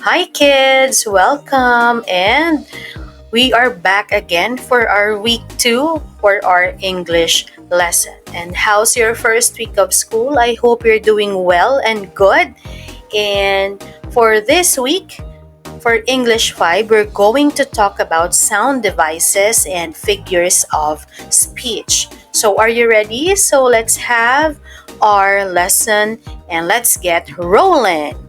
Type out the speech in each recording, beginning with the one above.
Hi kids, welcome and we are back again for our week 2 for our English lesson. And how's your first week of school? I hope you're doing well and good. And for this week, for English 5, we're going to talk about sound devices and figures of speech. So are you ready? So let's have our lesson and let's get rolling.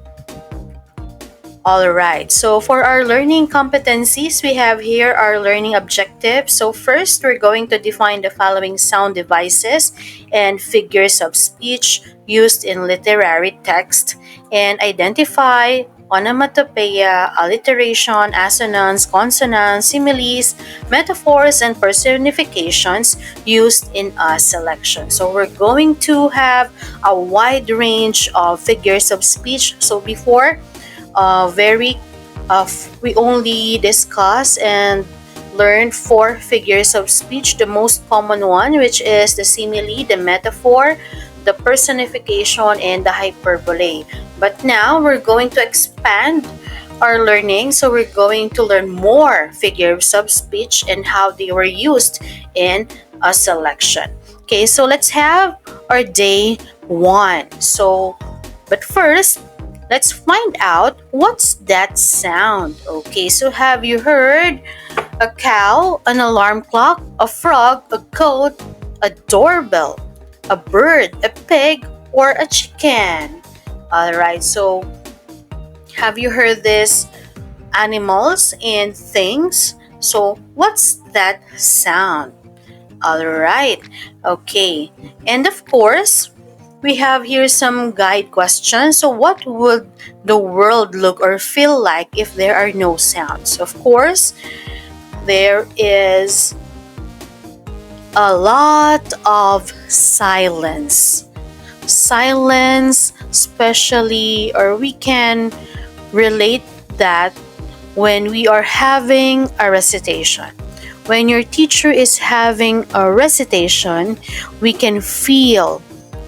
All right, so for our learning competencies, we have here our learning objectives. So first, we're going to define the following sound devices and figures of speech used in literary text and identify onomatopoeia, alliteration, assonance, consonants, similes, metaphors, and personifications used in a selection. So we're going to have a wide range of figures of speech. So before, very we only discuss and learn 4 figures of speech. The most common one, which is the simile, the metaphor, the personification, and the hyperbole. But now we're going to expand our learning, so we're going to learn more figures of speech and how they were used in a selection. Okay, so let's have our day 1. But first, let's find out what's that sound. Okay, so have you heard a cow, an alarm clock, a frog, a goat, a doorbell, a bird, a pig, or a chicken? Alright, so have you heard these animals and things? So what's that sound? Alright, okay. And of course, we have here some guide questions. So what would the world look or feel like if there are no sounds? Of course, there is a lot of silence. Silence, especially, or we can relate that when we are having a recitation. When your teacher is having a recitation, we can feel,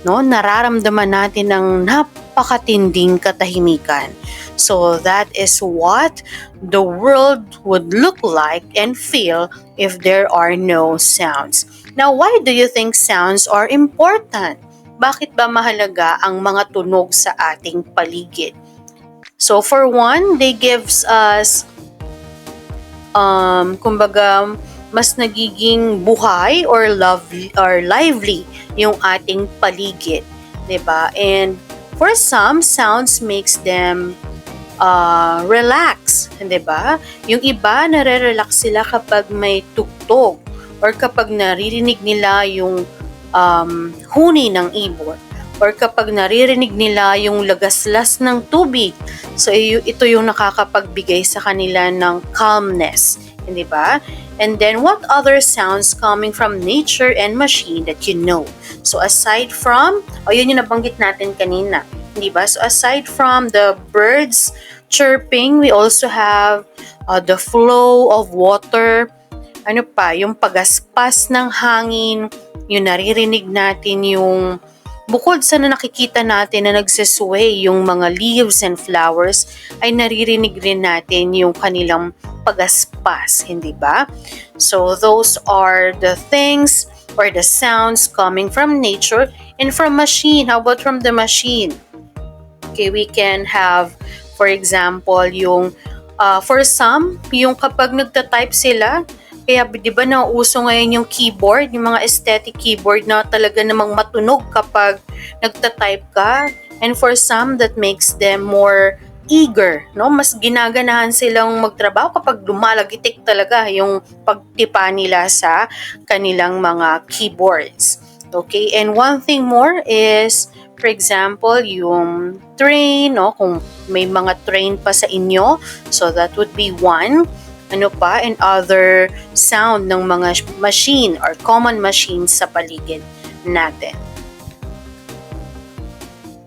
no, nararamdaman natin ng napakatinding katahimikan. So that is what the world would look like and feel if there are no sounds. Now, why do you think sounds are important? Bakit ba mahalaga ang mga tunog sa ating paligid? So for one, they gives us kumbaga mas nagiging buhay or lively yung ating paligid, 'di ba? And for some, sounds makes them relax, 'di ba? Yung iba nare-relax sila kapag may tugtog or kapag naririnig nila yung huni ng ibon or kapag naririnig nila yung lagaslas ng tubig. So ito yung nakakapagbigay sa kanila ng calmness, hindi ba? And then what other sounds coming from nature and machine that you know? So aside from, yun yung nabanggit natin kanina, hindi ba? So aside from the birds chirping, we also have the flow of water. Ano pa? Yung pagaspas ng hangin, yung naririnig natin yung bukod sa nakikita natin na nagsisway yung mga leaves and flowers, ay naririnig rin natin yung kanilang pagaspas, hindi ba? So those are the things or the sounds coming from nature and from machine. How about from the machine? Okay, we can have, for example, yung for some, yung kapag nagta-type sila, kaya di ba nauuso ngayon yung keyboard, yung mga aesthetic keyboard na talaga namang matunog kapag nagta-type ka. And for some, that makes them more eager, no? Mas ginaganahan silang magtrabaho kapag lumalagitik talaga yung pagtipa nila sa kanilang mga keyboards. Okay, and one thing more is, for example, yung train, no? Kung may mga train pa sa inyo, so that would be one. Ano pa, and other sound ng mga machine or common machines sa paligid natin.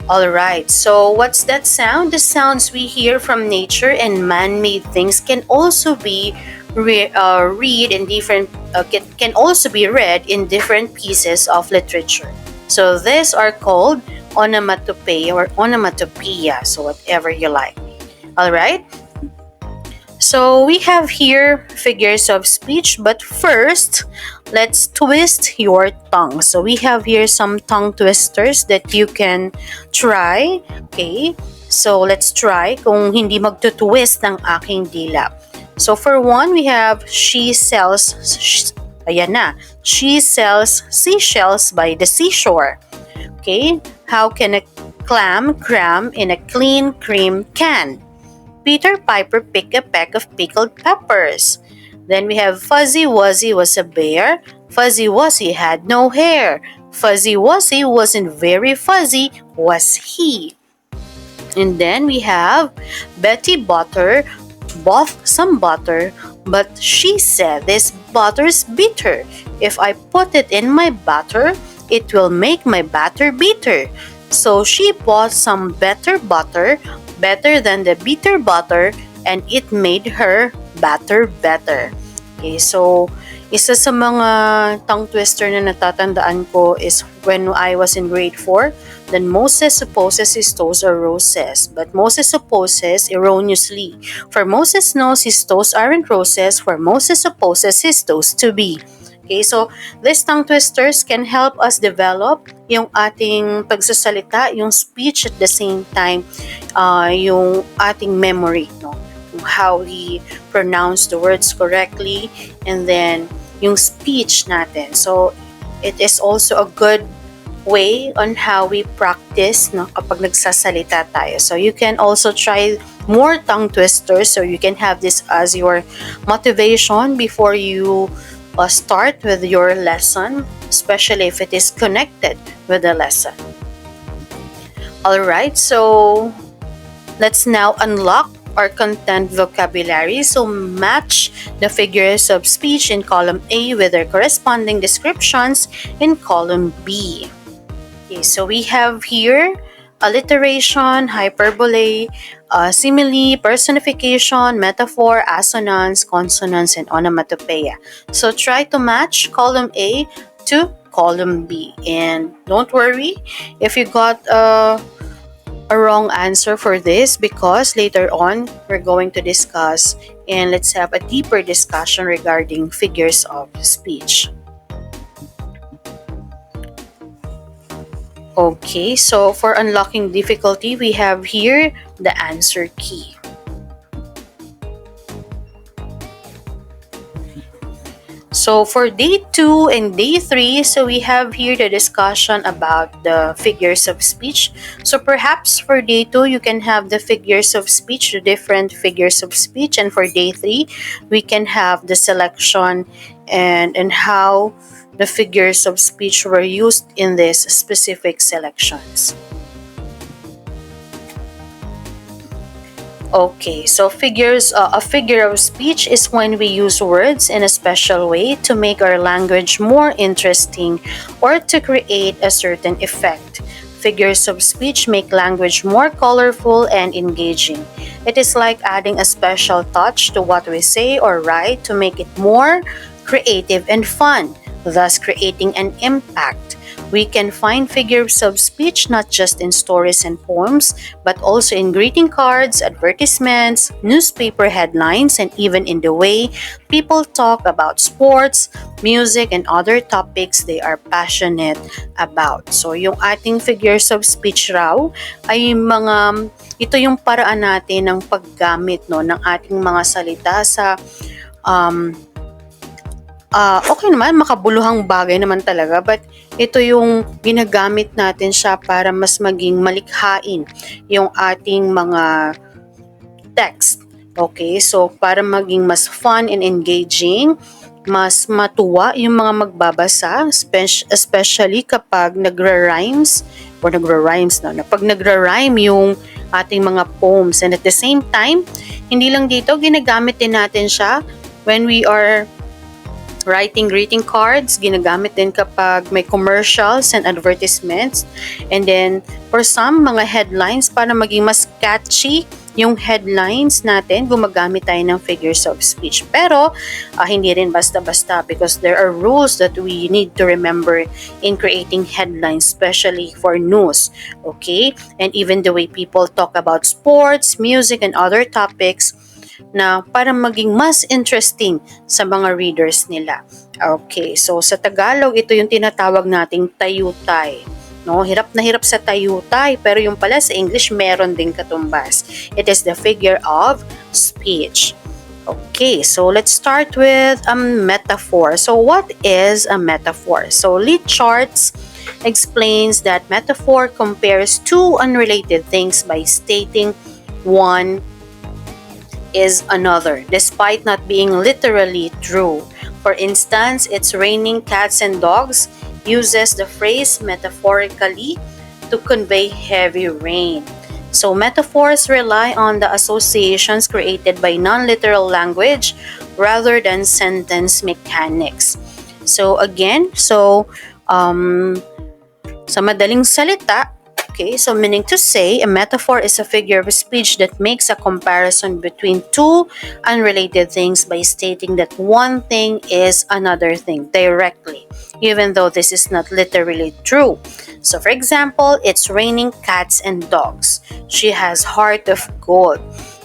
Alright, so what's that sound? The sounds we hear from nature and man-made things can also be read in different can also be read in different pieces of literature. So these are called onomatopoeia or onomatopoeia, so whatever you like. Alright? So we have here figures of speech, but first, let's twist your tongue. So we have here some tongue twisters that you can try. Okay? So let's try kung hindi magtutwist ng aking dila. So for one, we have ayan na. She sells seashells by the seashore. Okay? How can a clam cram in a clean cream can? Peter Piper picked a peck of pickled peppers. Then we have Fuzzy Wuzzy was a bear. Fuzzy Wuzzy had no hair. Fuzzy Wuzzy wasn't very fuzzy, was he? And then we have Betty bought some butter, but she said this butter's bitter. If I put it in my batter, it will make my batter bitter. So she bought some better butter, better than the bitter butter, and it made her batter better. Okay, so isa sa mga tongue twister na natatandaan ko is when I was in grade 4. Then Moses supposes his toes are roses, but Moses supposes erroneously. For Moses knows his toes aren't roses, for Moses supposes his toes to be. Okay, so these tongue twisters can help us develop yung ating pagsasalita, yung speech at the same time, yung ating memory, no? How we pronounce the words correctly, and then yung speech natin. So it is also a good way on how we practice, no, kapag nagsasalita tayo. So you can also try more tongue twisters so you can have this as your motivation before you start with your lesson, especially if it is connected with the lesson. Alright, so let's now unlock our content vocabulary. So match the figures of speech in column A with their corresponding descriptions in column B. Okay, so we have here alliteration, hyperbole, simile, personification, metaphor, assonance, consonance, and onomatopoeia. So try to match column A to column B. And don't worry if you got a wrong answer for this, because later on we're going to discuss and let's have a deeper discussion regarding figures of speech. Okay, so for unlocking difficulty, we have here the answer key. So for day 2 and day 3, so we have here the discussion about the figures of speech. So perhaps for day 2, you can have the figures of speech, the different figures of speech. And for day 3, we can have the selection and how the figures of speech were used in these specific selections. Okay, so a figure of speech is when we use words in a special way to make our language more interesting or to create a certain effect. Figures of speech make language more colorful and engaging. It is like adding a special touch to what we say or write to make it more creative and fun, thus creating an impact. We can find figures of speech not just in stories and poems, but also in greeting cards, advertisements, newspaper headlines, and even in the way people talk about sports, music, and other topics they are passionate about. So, yung ating figures of speech raw ay ito yung paraan natin ng paggamit, no, ng ating mga salita sa okay naman, makabuluhang bagay naman talaga, but ito yung ginagamit natin siya para mas maging malikhain yung ating mga text. Okay, so para maging mas fun and engaging, mas matuwa yung mga magbabasa, especially kapag nagra-rhymes, pag nagra-rhyme yung ating mga poems. And at the same time, hindi lang dito, ginagamit din natin siya when we are writing greeting cards, ginagamit din kapag may commercials and advertisements. And then, for some, mga headlines para maging mas catchy yung headlines natin, gumagamit tayo ng figures of speech. Pero, hindi rin basta-basta because there are rules that we need to remember in creating headlines, especially for news. Okay? And even the way people talk about sports, music, and other topics na para maging mas interesting sa mga readers nila. Okay, so sa Tagalog, ito yung tinatawag nating tayutay. No, hirap na hirap sa tayutay, pero yung pala sa English meron ding katumbas. It is the figure of speech. Okay, so let's start with a metaphor. So what is a metaphor? So Lee Charts explains that metaphor compares two unrelated things by stating one is another, despite not being literally true. For instance, It's Raining Cats and Dogs uses the phrase metaphorically to convey heavy rain. So metaphors rely on the associations created by non-literal language rather than sentence mechanics. So again, sa madaling salita, okay, so meaning to say, a metaphor is a figure of speech that makes a comparison between two unrelated things by stating that one thing is another thing directly, even though this is not literally true. So for example, it's raining cats and dogs. She has heart of gold.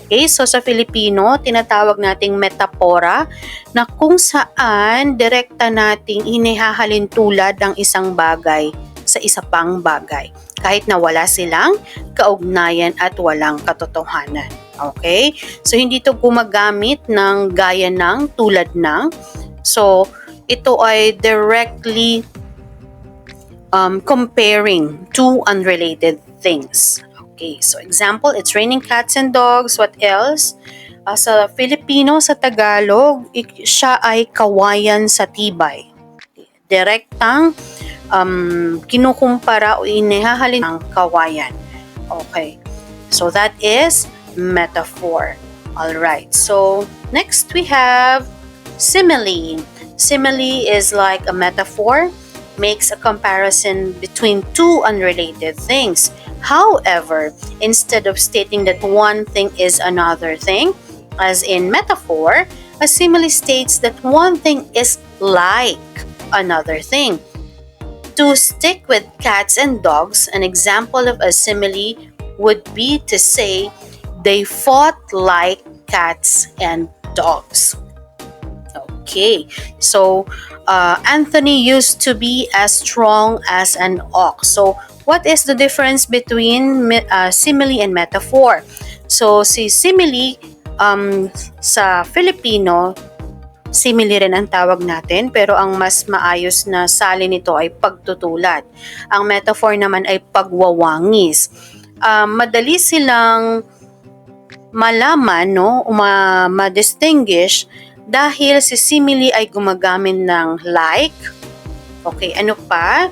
Okay, so sa Filipino, tinatawag nating metapora na kung saan direkta nating inihahalin tulad ang isang bagay sa isa pang bagay, kahit na wala silang kaugnayan at walang katotohanan. Okay? So, hindi ito gumagamit ng gaya ng, tulad ng. So, ito ay directly comparing two unrelated things. Okay, so example, it's raining cats and dogs. What else? Sa Filipino, sa Tagalog, siya ay kawayan sa tibay. Direktang kinukumpara o inihahalin ng kawayan. Okay. So that is metaphor. Alright. So next we have simile. Simile is like a metaphor, makes a comparison between two unrelated things. However, instead of stating that one thing is another thing, as in metaphor, a simile states that one thing is like another thing. To stick with cats and dogs, an example of a simile would be to say they fought like cats and dogs. Okay, so Anthony used to be as strong as an ox. So what is the difference between simile and metaphor? So si simile sa Filipino, simile rin ang tawag natin, pero ang mas maayos na salin nito ay pagtutulad. Ang metaphor naman ay pagwawangis. Madali silang malaman, no, ma-distinguish dahil si simile ay gumagamit ng like. Okay, ano pa?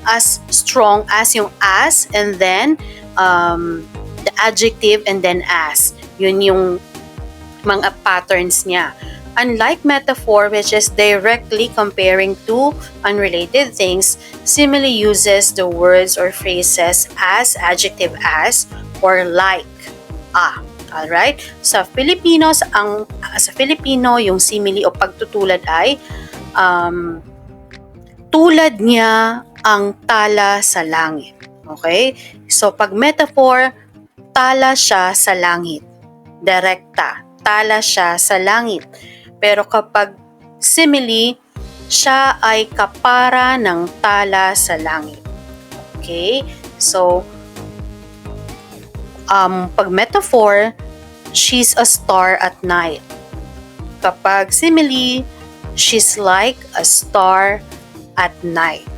As strong as, yung as, and then the adjective, and then as. Yun yung mga patterns niya. Unlike metaphor, which is directly comparing two unrelated things, simile uses the words or phrases as, adjective as, or like. Alright? Sa Filipino, yung simile o pagtutulad ay tulad niya ang tala sa langit. Okay? So pag metaphor, tala siya sa langit. Direkta, tala siya sa langit. Pero kapag simile, siya ay kapara ng tala sa langit. Okay? So, pag metaphor, she's a star at night. Kapag simile, she's like a star at night.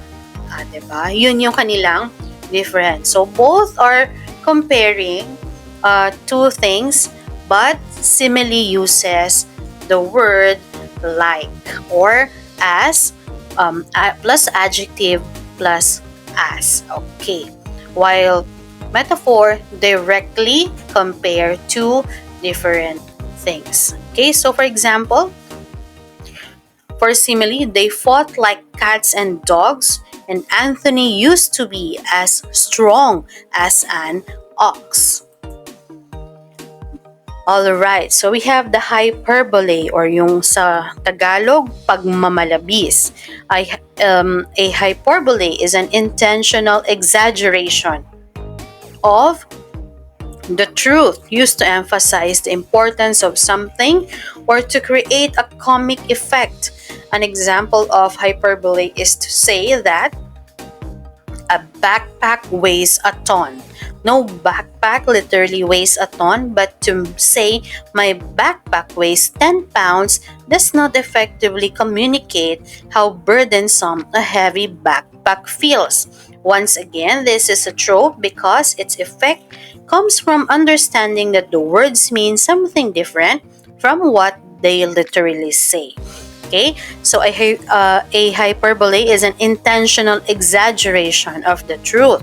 Diba? Yun yung kanilang difference. So, both are comparing two things, but simile uses the word like or as plus adjective plus as. Okay. While metaphor directly compare two different things. Okay, so for example, for simile, they fought like cats and dogs, and Anthony used to be as strong as an ox. Alright, so we have the hyperbole or yung sa Tagalog, pagmamalabis. A hyperbole is an intentional exaggeration of the truth used to emphasize the importance of something or to create a comic effect. An example of hyperbole is to say that a backpack weighs a ton. No backpack literally weighs a ton, but to say my backpack weighs 10 pounds does not effectively communicate how burdensome a heavy backpack feels. Once again, this is a trope because its effect comes from understanding that the words mean something different from what they literally say. Okay, so a hyperbole is an intentional exaggeration of the truth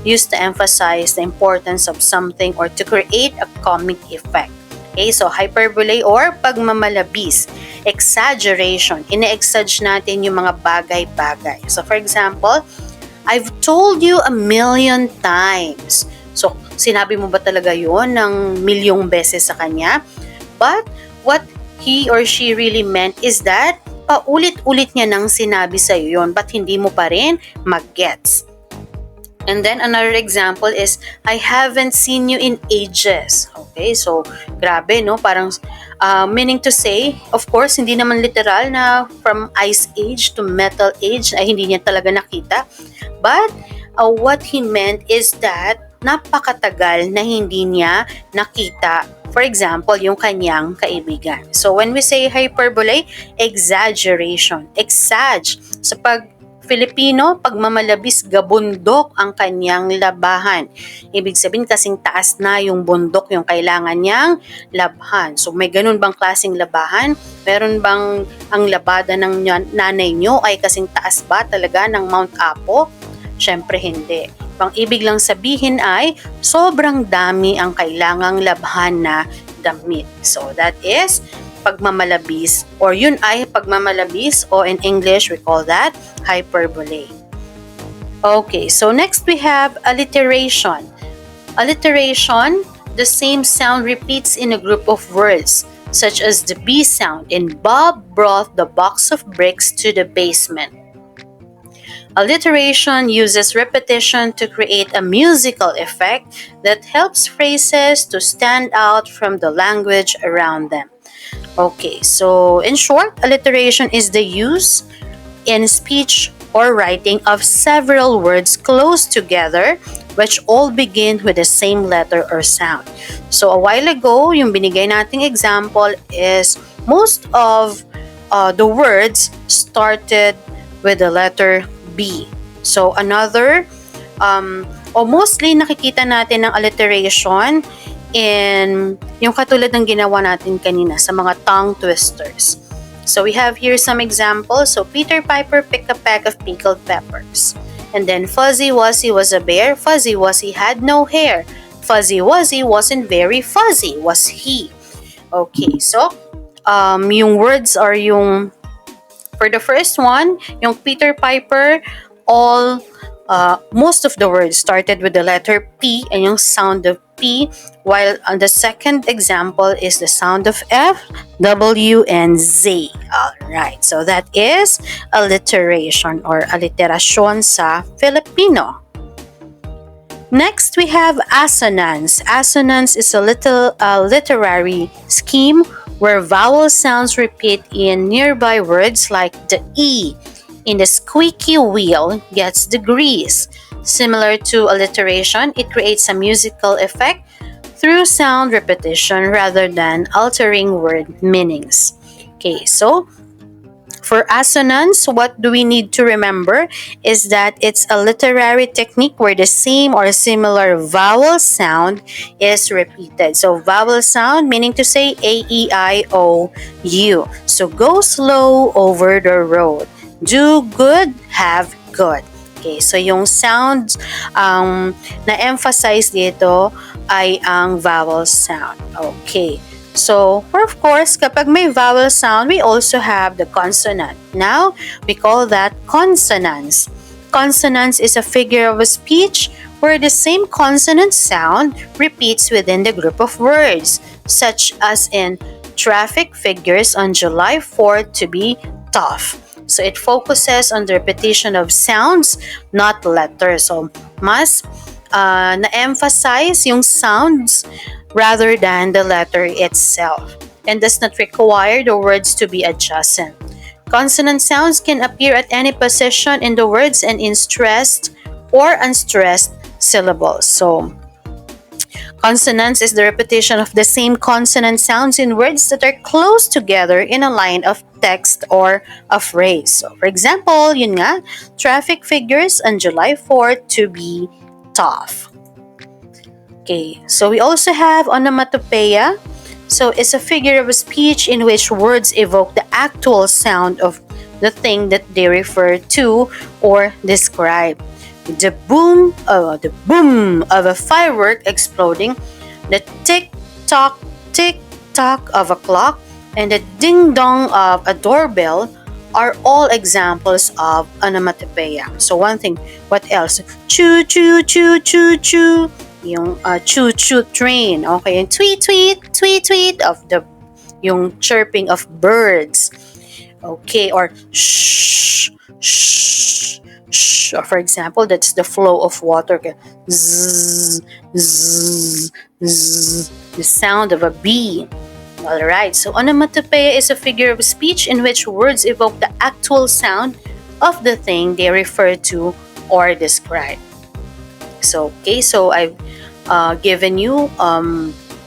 used to emphasize the importance of something or to create a comic effect. Okay, so hyperbole or pagmamalabis, exaggeration, ine-exage natin yung mga bagay-bagay. So for example, I've told you a million times. So sinabi mo ba talaga yon ng milyong beses sa kanya? But what he or she really meant is that paulit-ulit niya nang sinabi sa iyo yon, but hindi mo pa rin mag-gets. And then another example is, I haven't seen you in ages. Okay, so grabe, no? Parang meaning to say, of course, hindi naman literal na from ice age to metal age ay hindi niya talaga nakita. But what he meant is that napakatagal na hindi niya nakita, for example, yung kanyang kaibigan. So when we say hyperbole, exaggeration, exage. Sa Filipino, pagmamalabis, gabundok ang kanyang labahan. Ibig sabihin kasing taas na yung bundok yung kailangan niyang labhan. So may ganun bang klaseng labahan? Meron bang ang labada ng nanay nyo ay kasing taas ba talaga ng Mount Apo? Syempre hindi. Ang ibig lang sabihin ay sobrang dami ang kailangang labhan na damit. So that is pagmamalabis, or yun ay pagmamalabis, o in English we call that hyperbole. Okay, so next we have alliteration. Alliteration, the same sound repeats in a group of words, such as the B sound in Bob brought the box of bricks to the basement. Alliteration uses repetition to create a musical effect that helps phrases to stand out from the language around them. Okay, so in short, alliteration is the use in speech or writing of several words close together which all begin with the same letter or sound. So a while ago, yung binigay nating example is most of the words started with the letter B. So another, mostly nakikita natin ng alliteration in yung katulad ng ginawa natin kanina sa mga tongue twisters. So we have here some examples. So Peter Piper picked a peck of pickled peppers. And then Fuzzy Wuzzy was a bear. Fuzzy Wuzzy had no hair. Fuzzy Wuzzy wasn't very fuzzy, was he? Okay, so yung words are yung, for the first one, yung Peter Piper, most of the words started with the letter P and yung sound of P, while on the second example is the sound of F, W, and Z. Alright, so that is alliteration or alliteration sa Filipino. Next, we have assonance. Assonance is a literary scheme where vowel sounds repeat in nearby words like the E in the squeaky wheel gets the grease. Similar to alliteration, it creates a musical effect through sound repetition rather than altering word meanings. Okay, so for assonance, what do we need to remember is that it's a literary technique where the same or similar vowel sound is repeated. So vowel sound meaning to say A, E, I, O, U. So go slow over the road. Do good, have good. Okay, so yung sound na-emphasize dito ay ang vowel sound. Okay, so of course, kapag may vowel sound, we also have the consonant. Now, we call that consonance. Consonance is a figure of speech where the same consonant sound repeats within the group of words, such as in traffic figures on July 4th to be tough. So it focuses on the repetition of sounds, not letters. So mas na-emphasize yung sounds rather than the letter itself, and does not require the words to be adjacent. Consonant sounds can appear at any position in the words and in stressed or unstressed syllables. So, consonants is the repetition of the same consonant sounds in words that are close together in a line of text or a phrase. So, for example, yun nga, traffic figures on July 4th to be tough. Okay, so we also have onomatopoeia. So it's a figure of speech in which words evoke the actual sound of the thing that they refer to or describe. The boom of a firework exploding, the tick-tock of a clock, and the ding-dong of a doorbell are all examples of onomatopoeia. So one thing, what else? Choo-choo-choo-choo-choo. Yung choo-choo train, okay, yung tweet of yung chirping of birds, okay, or shh, shh, shh, or for example, that's the flow of water, okay? Zzz, zzz, zzz, the sound of a bee. Alright, so onomatopoeia is a figure of speech in which words evoke the actual sound of the thing they refer to or describe. So, okay, so I've given you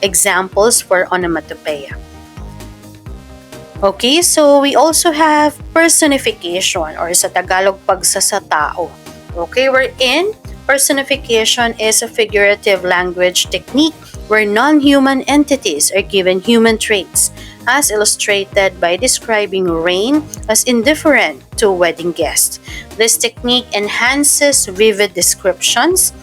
examples for onomatopoeia. Okay, so we also have personification, or sa Tagalog, pagsasatao. Okay, wherein personification is a figurative language technique where non-human entities are given human traits, as illustrated by describing rain as indifferent to a wedding guest. This technique enhances vivid descriptions,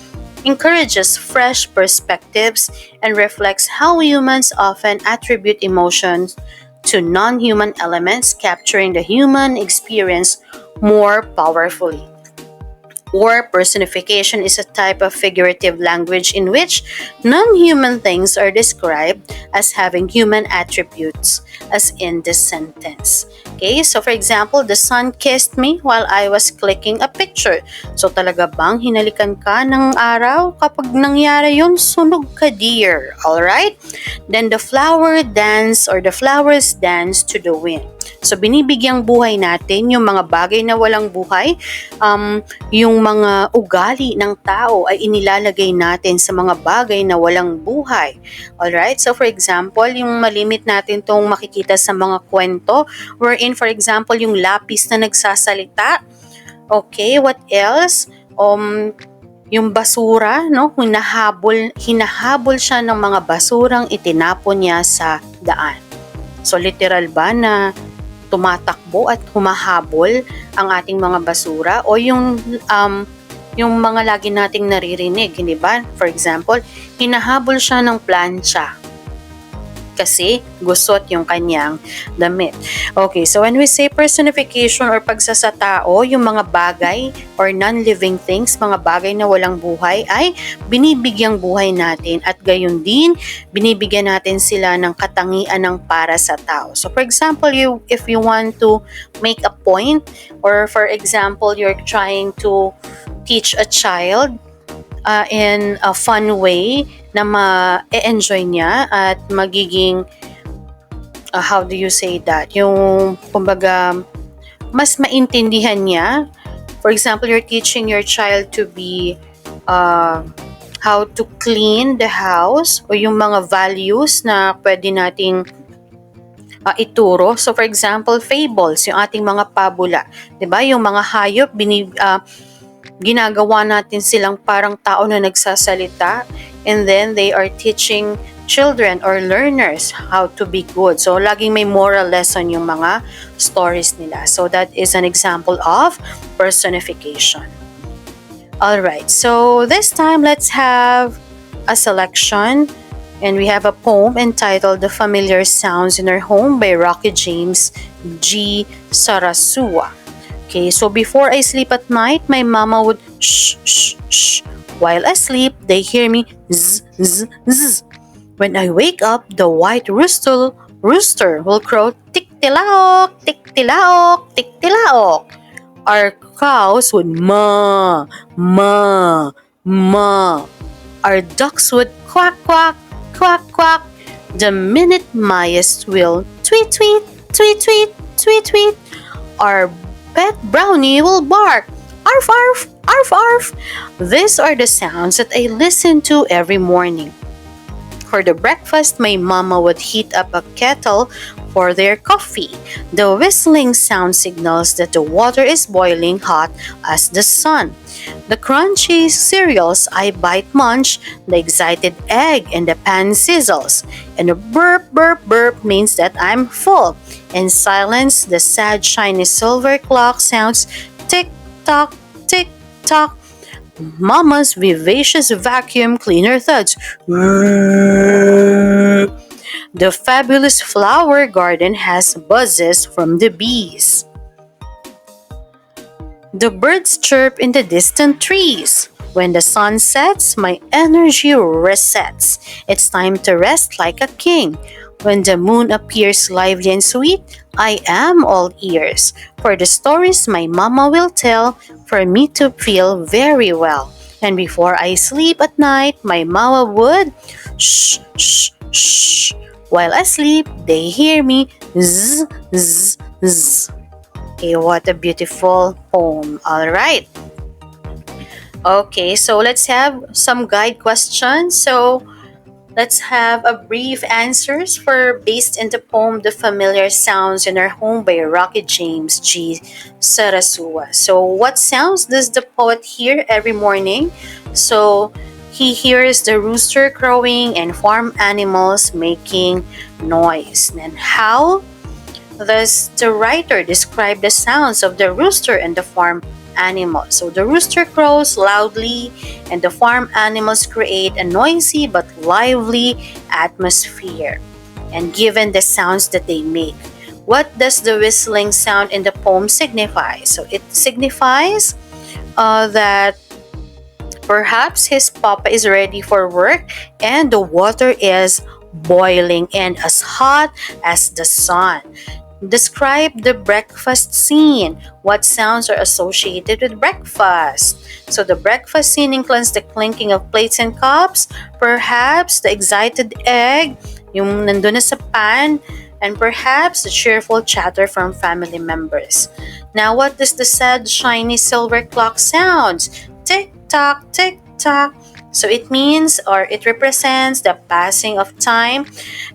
encourages fresh perspectives, and reflects how humans often attribute emotions to non-human elements, capturing the human experience more powerfully. Or personification is a type of figurative language in which non-human things are described as having human attributes, as in this sentence. Okay, so for example, the sun kissed me while I was clicking a picture. So talaga bang hinalikan ka ng araw? Kapag nangyari yun, sunog ka, dear. Alright? Then the flowers dance to the wind. So binibigyang buhay natin yung mga bagay na walang buhay, yung mga ugali ng tao ay inilalagay natin sa mga bagay na walang buhay. Alright? So for example, yung malimit natin tong makikita sa mga kwento, wherein for example, yung lapis na nagsasalita. Okay, what else? Yung basura, no? Hinahabol siya ng mga basurang itinapon niya sa daan. So literal ba na tumatakbo at humahabol ang ating mga basura, o yung mga lagi nating naririnig, hindi ba? For example, hinahabol siya ng plancha kasi gusot yung kanyang damit. Okay, so when we say personification or pagsasatao, yung mga bagay or non-living things, mga bagay na walang buhay, ay binibigyang buhay natin, at gayon din, binibigyan natin sila ng katangian ng para sa tao. So for example, if you want to make a point, or for example, you're trying to teach a child in a fun way na ma-enjoy niya at magiging how do you say that? Yung kumbaga mas maintindihan niya. For example, you're teaching your child to be how to clean the house, o yung mga values na pwede nating ituro. So for example, fables, yung ating mga pabula, 'di ba? Yung mga hayop ginagawa natin silang parang tao na nagsasalita, and then they are teaching children or learners how to be good. So laging may moral lesson yung mga stories nila. So that is an example of personification. Alright, so this time let's have a selection, and we have a poem entitled The Familiar Sounds in Our Home by Rocky James G. Sarasua. Okay, so before I sleep at night, my mama would shh, shh, shh, While asleep, they hear me zzz, zzz, zzz. When I wake up, the white rooster will crow tik-tilaok, tik-tilaok, tik-tilaok. Our cows would maa, maa, maa. Our ducks would quack, quack, quack, quack. The minute Maya's will tweet, tweet, tweet, tweet, tweet, tweet. Our pet brownie will bark, arf, arf, arf, arf. These are the sounds that I listen to every morning. For the breakfast, my mama would heat up a kettle for their coffee. The whistling sound signals that the water is boiling hot as the sun. The crunchy cereals I bite munch, the excited egg in the pan sizzles, and a burp burp burp means that I'm full. In silence, the sad shiny silver clock sounds tick tock, tick tock. Mama's vivacious vacuum cleaner thuds. The fabulous flower garden has buzzes from the bees. The birds chirp in the distant trees. When the sun sets, my energy resets. It's time to rest like a king. When the moon appears lively and sweet, I am all ears. For the stories my mama will tell, for me to feel very well. And before I sleep at night, my mama would shh, shh, shh. While asleep, they hear me zzz, zzz, zzz. Okay, what a beautiful poem. All right. Okay, so let's have some guide questions. So let's have a brief answers for based in the poem The Familiar Sounds in Our Home by Rocky James G. Sarasua. So what sounds does the poet hear every morning? So he hears the rooster crowing and farm animals making noise. And how does the writer describe the sounds of the rooster and the farm animals? So the rooster crows loudly and the farm animals create a noisy but lively atmosphere. And given the sounds that they make, what does the whistling sound in the poem signify? So it signifies that perhaps his papa is ready for work and the water is boiling and as hot as the sun. Describe the breakfast scene. What sounds are associated with breakfast? So the breakfast scene includes the clinking of plates and cups, perhaps the excited egg, yung nandun na sa pan, and perhaps the cheerful chatter from family members. Now, what does the sad, shiny silver clock sound? Tick-tock, tick-tock. So it means or it represents the passing of time,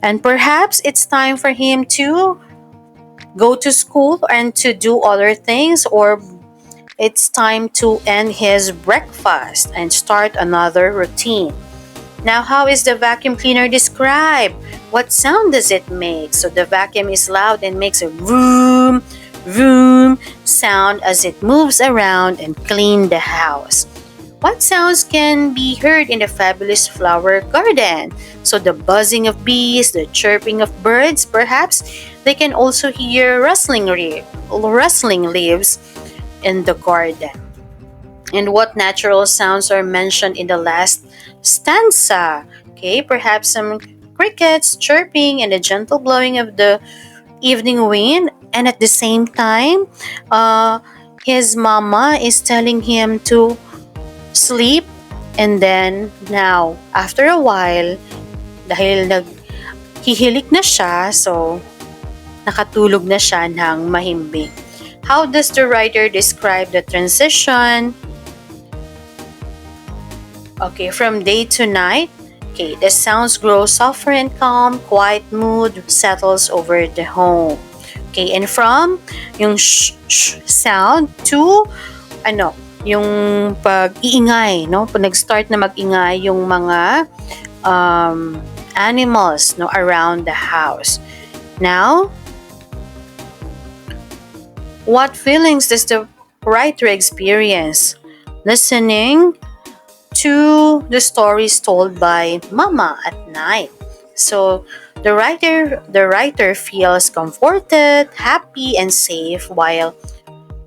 and perhaps it's time for him to go to school and to do other things, or it's time to end his breakfast and start another routine. Now, how is the vacuum cleaner described? What sound does it make? So the vacuum is loud and makes a vroom, vroom sound as it moves around and clean the house. What sounds can be heard in the fabulous flower garden? So the buzzing of bees, the chirping of birds, perhaps they can also hear rustling leaves in the garden. And what natural sounds are mentioned in the last stanza? Okay, perhaps some crickets chirping and the gentle blowing of the evening wind. And at the same time, his mama is telling him to sleep, and then now after a while dahil naghihilik na siya, so nakatulog na siya ng mahimbing. How does the writer describe the transition, okay, from day to night? Okay, the sounds grow softer and calm, quiet mood settles over the home. Okay, and from yung shh sound to yung pag-iingay, no? Pag nag-start na mag-ingay yung mga animals, no, around the house. Now, what feelings does the writer experience listening to the stories told by Mama at night? So, the writer feels comforted, happy, and safe while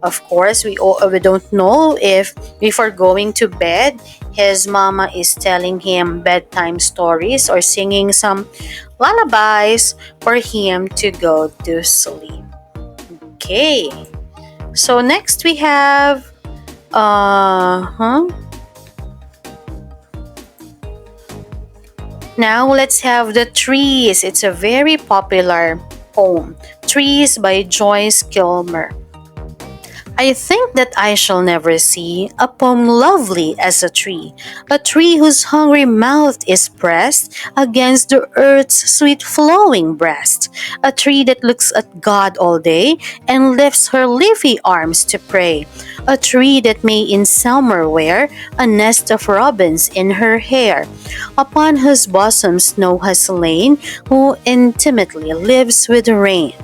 Of course, we don't know if before going to bed, his mama is telling him bedtime stories or singing some lullabies for him to go to sleep. Okay. So next we have now let's have The Trees. It's a very popular poem. Trees by Joyce Kilmer. I think that I shall never see a poem lovely as a tree whose hungry mouth is pressed against the earth's sweet flowing breast, a tree that looks at God all day and lifts her leafy arms to pray, a tree that may in summer wear a nest of robins in her hair, upon whose bosom snow has lain, who intimately lives with the rain.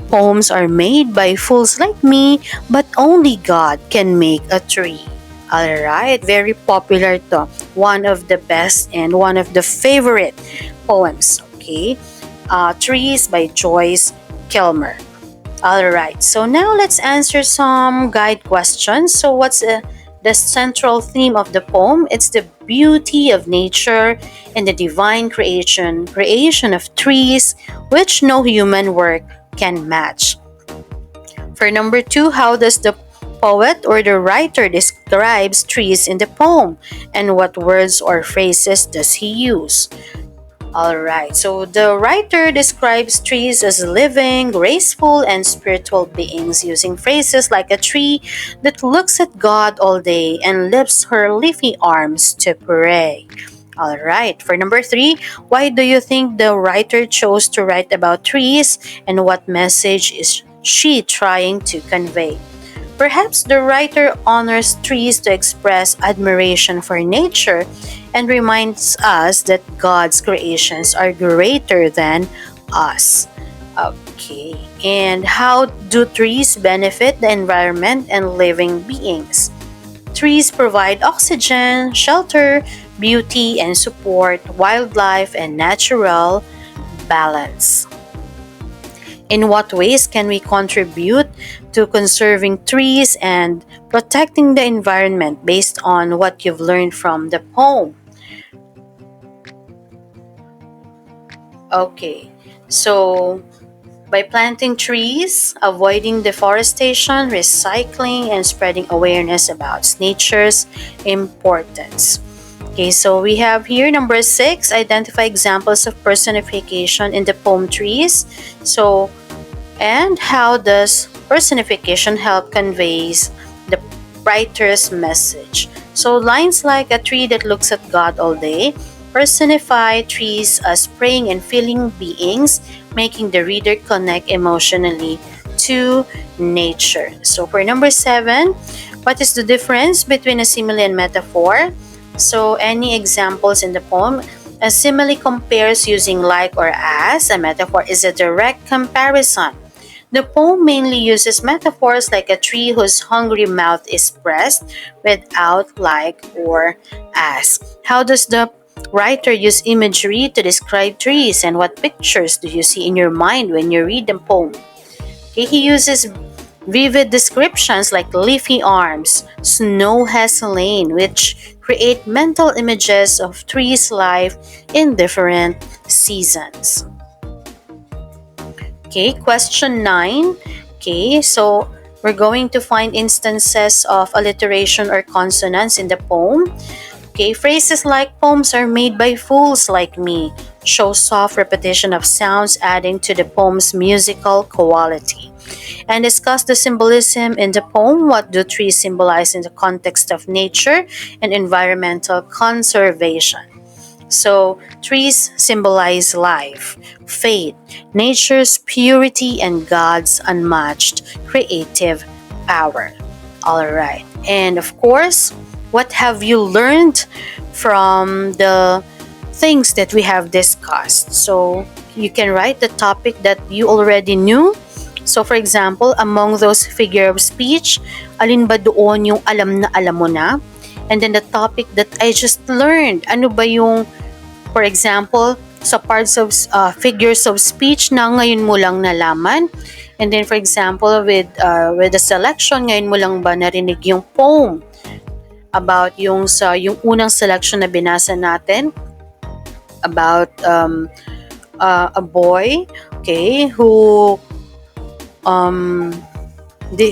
Poems are made by fools like me, but only God can make a tree. Alright, very popular to. One of the best and one of the favorite poems. Okay, Trees by Joyce Kilmer. Alright, so now let's answer some guide questions. So, what's the central theme of the poem? It's the beauty of nature and the divine creation of trees, which no human work can match. For number two, how does the poet or the writer describes trees in the poem, and what words or phrases does he use? Alright, so the writer describes trees as living, graceful, and spiritual beings using phrases like a tree that looks at God all day and lifts her leafy arms to pray. Alright, for number three, why do you think the writer chose to write about trees, and what message is she trying to convey? Perhaps the writer honors trees to express admiration for nature and reminds us that God's creations are greater than us. Okay, and how do trees benefit the environment and living beings? Trees provide oxygen, shelter, beauty, and support wildlife and natural balance. In what ways can we contribute to conserving trees and protecting the environment based on what you've learned from the poem? Okay, so by planting trees, avoiding deforestation, recycling, and spreading awareness about nature's importance. Okay, so we have here number 6, identify examples of personification in the poem Trees. So, and how does personification help conveys the writer's message? So lines like a tree that looks at God all day personify trees as praying and feeling beings, making the reader connect emotionally to nature. So for number 7, what is the difference between a simile and metaphor? So any examples in the poem? A simile compares using like or as. A metaphor is a direct comparison. The poem mainly uses metaphors like a tree whose hungry mouth is pressed without like or as. How does the writer use imagery to describe trees, and what pictures do you see in your mind when you read the poem? Okay, he uses vivid descriptions like leafy arms, snow has lain, which create mental images of trees' life in different seasons. Okay, question 9. Okay, so we're going to find instances of alliteration or consonants in the poem. Okay, phrases like poems are made by fools like me show soft repetition of sounds adding to the poem's musical quality. And discuss the symbolism in the poem. What do trees symbolize in the context of nature and environmental conservation? So, trees symbolize life, faith, nature's purity, and God's unmatched creative power. Alright, and of course, what have you learned from the things that we have discussed? So, you can write the topic that you already knew. So, for example, among those figure of speech, alin ba doon yung alam na alam mo na? And then the topic that I just learned, ano ba yung, for example, sa parts of figures of speech na ngayon mo lang nalaman? And then for example, with the selection, ngayon mo lang ba narinig yung poem about yung unang selection na binasa natin about a boy, okay, um,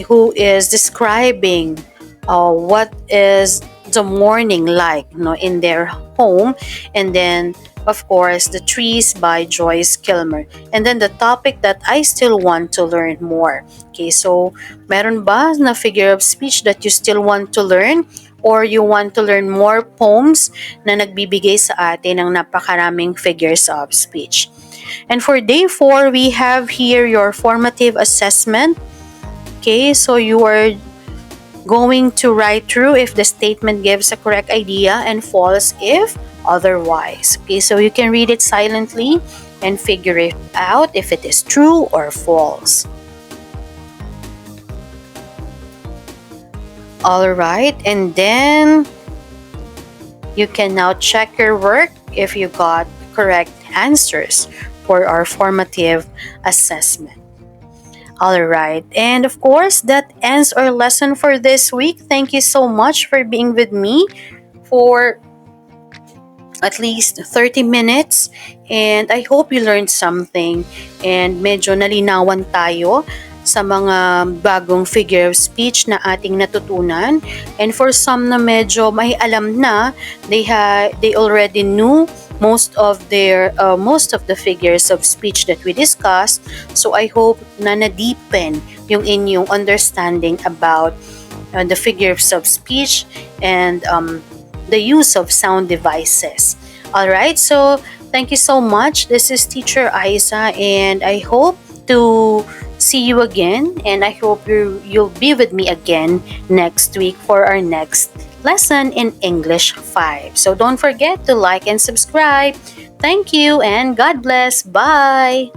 who is describing what is the morning like, in their home, and then of course the trees by Joyce Kilmer, and then the topic that I still want to learn more. Okay, so meron ba na figure of speech that you still want to learn, or you want to learn more poems na nagbibigay sa atin ng napakaraming figures of speech? And for day 4, we have here your formative assessment. Okay, so you are going to write through if the statement gives a correct idea and false if otherwise. Okay, so you can read it silently and figure it out if it is true or false. All right, and then you can now check your work if you got correct answers for our formative assessment. All right. And of course, that ends our lesson for this week. Thank you so much for being with me for at least 30 minutes. And I hope you learned something and medyo nalinawan tayo sa mga bagong figure of speech na ating natutunan. And for some na medyo may alam na, they already knew most of the figures of speech that we discussed. So I hope na na-deepen yung inyong understanding about the figures of speech and the use of sound devices. All right, so thank you so much. This is Teacher Isa, and I hope to see you again, and I hope you'll be with me again next week for our next lesson in English 5. So don't forget to like and subscribe. Thank you and God bless. Bye.